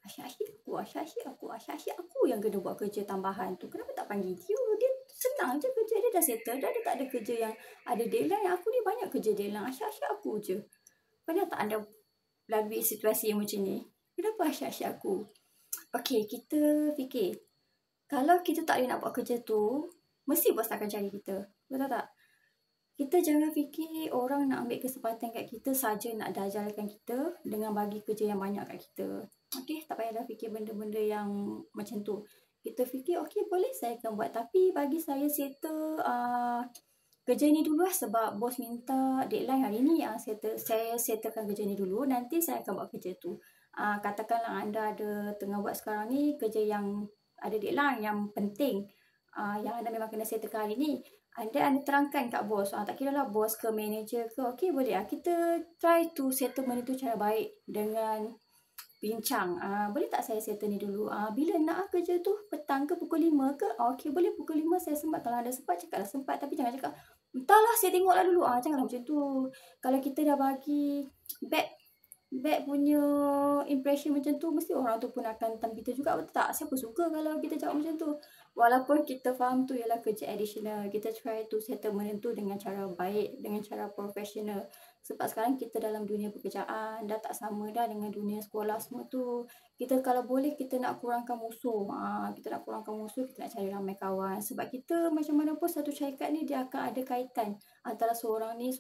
Asyik aku yang kena buat kerja tambahan tu. Kenapa tak panggil dia? Dia senang je kerja dia, dah settle dah. Dia tak ada kerja yang ada deadline. Aku ni banyak kerja deadline. Asyik aku je. Pernah tak anda lalui situasi yang macam ni? Kenapa asyik aku? Okay, kita fikir. Kalau kita tak boleh nak buat kerja tu, mesti bos akan cari kita. Betul tak? Kita jangan fikir orang nak ambil kesempatan kat kita saja nak dajalkan kita dengan bagi kerja yang banyak kat kita. Okay, tak payah dah fikir benda-benda yang macam tu. Kita fikir, okay boleh saya akan buat. Tapi bagi saya settle kerja ni dulu sebab bos minta deadline hari ni. Saya settlekan kerja ni dulu, nanti saya akan buat kerja tu. Katakanlah anda ada tengah buat sekarang ni kerja yang ada deadline, yang penting. Yang anda memang kena settlekan hari ni. Anda terangkan kat bos. Tak kira lah bos ke manager ke. Okay boleh. Kita try to settle benda tu cara baik dengan bincang. Boleh tak saya settle ni dulu? Bila nak kerja tu? Petang ke pukul 5 ke? Okay boleh pukul 5 saya sempat. Kalau ada sempat cakaplah sempat. Tapi jangan cakap entahlah saya tengoklah dulu. Janganlah macam tu. Kalau kita dah bagi bad punya impression macam tu, mesti orang tu pun akan tentang kita juga. Betul tak? Siapa suka kalau kita jawab macam tu? Walaupun kita faham tu ialah kerja additional, kita try to settle benda tu dengan cara baik, dengan cara profesional. Sebab sekarang kita dalam dunia pekerjaan, dah tak sama dah dengan dunia sekolah semua tu. Kita kalau boleh, kita nak kurangkan musuh. Kita nak kurangkan musuh, kita nak cari ramai kawan. Sebab kita macam mana pun satu syarikat ni, dia akan ada kaitan antara seorang ni.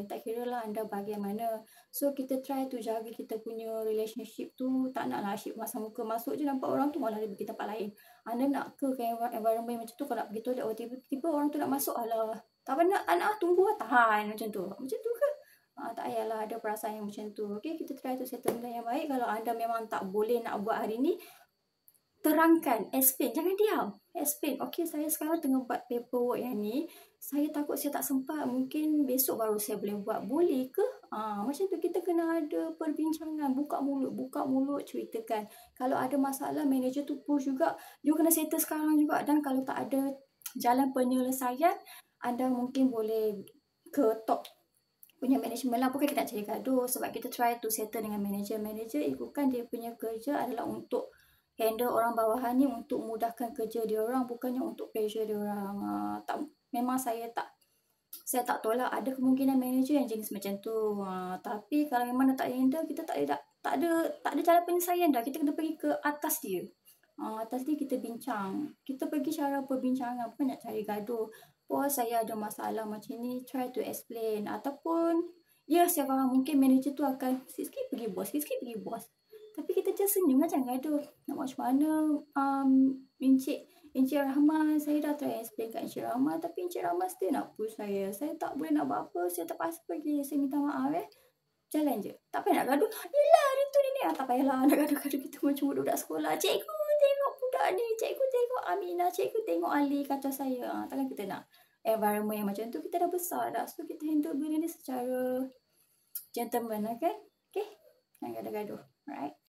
Tak kira lah anda bahagian mana. So, kita try to jaga kita punya relationship tu. Tak naklah asyik masa muka masuk je nampak orang tu malah dia pergi tempat lain. Anda nak ke environment macam tu, kalau nak pergi toilet, tiba-tiba orang tu nak masuk, alah, tak nak tunggu lah, tahan macam tu ke? Tak payahlah ada perasaan yang macam tu. Okay, kita try to settle benda yang baik. Kalau anda memang tak boleh nak buat hari ni, terangkan, explain, jangan diam, explain. Okay, saya sekarang tengah buat paperwork yang ni, saya takut saya tak sempat, mungkin besok baru saya boleh buat, boleh ke? Macam tu kita kena ada perbincangan, buka mulut ceritakan. Kalau ada masalah, manager tu push juga, you kena settle sekarang juga. Dan kalau tak ada jalan penyelesaian, anda mungkin boleh ke top punya management lah. Bukan kita nak cari gaduh, sebab kita try to settle dengan manager. Manager ikutkan dia punya kerja adalah untuk handle orang bawahan ni, untuk mudahkan kerja dia orang, bukannya untuk pressure dia orang. Memang saya tak tolak ada kemungkinan manager yang jenis macam tu. Tapi kalau memang dah tak handle, kita tak ada jalan penyelesaian dah. Kita kena pergi ke atas dia. Atas dia kita bincang. Kita pergi cara perbincangan, bukan nak cari gaduh. Bos, saya ada masalah macam ni, try to explain. Ataupun, ya saya faham mungkin manager tu akan sikit-sikit pergi bos. Tapi kita just senyum lah, jangan gaduh. Nak macam mana, Encik Rahma, saya dah try explain kat Encik Rahma, tapi Encik Rahma still nak push saya. Saya tak boleh nak buat apa, saya terpaksa pergi. Saya minta maaf Jalan je. Tak payah nak gaduh. Yelah, hari tu ni. Tak payahlah nak gaduh-gaduh kita macam budak sekolah. Cikgu tengok budak ni. Cikgu tengok Aminah. Cikgu tengok Ali kacau saya. Takkan kita nak environment yang macam tu. Kita dah besar dah. So, kita handle benda ni secara gentleman lah kan. Okay? Jangan gaduh-gaduh. Alright?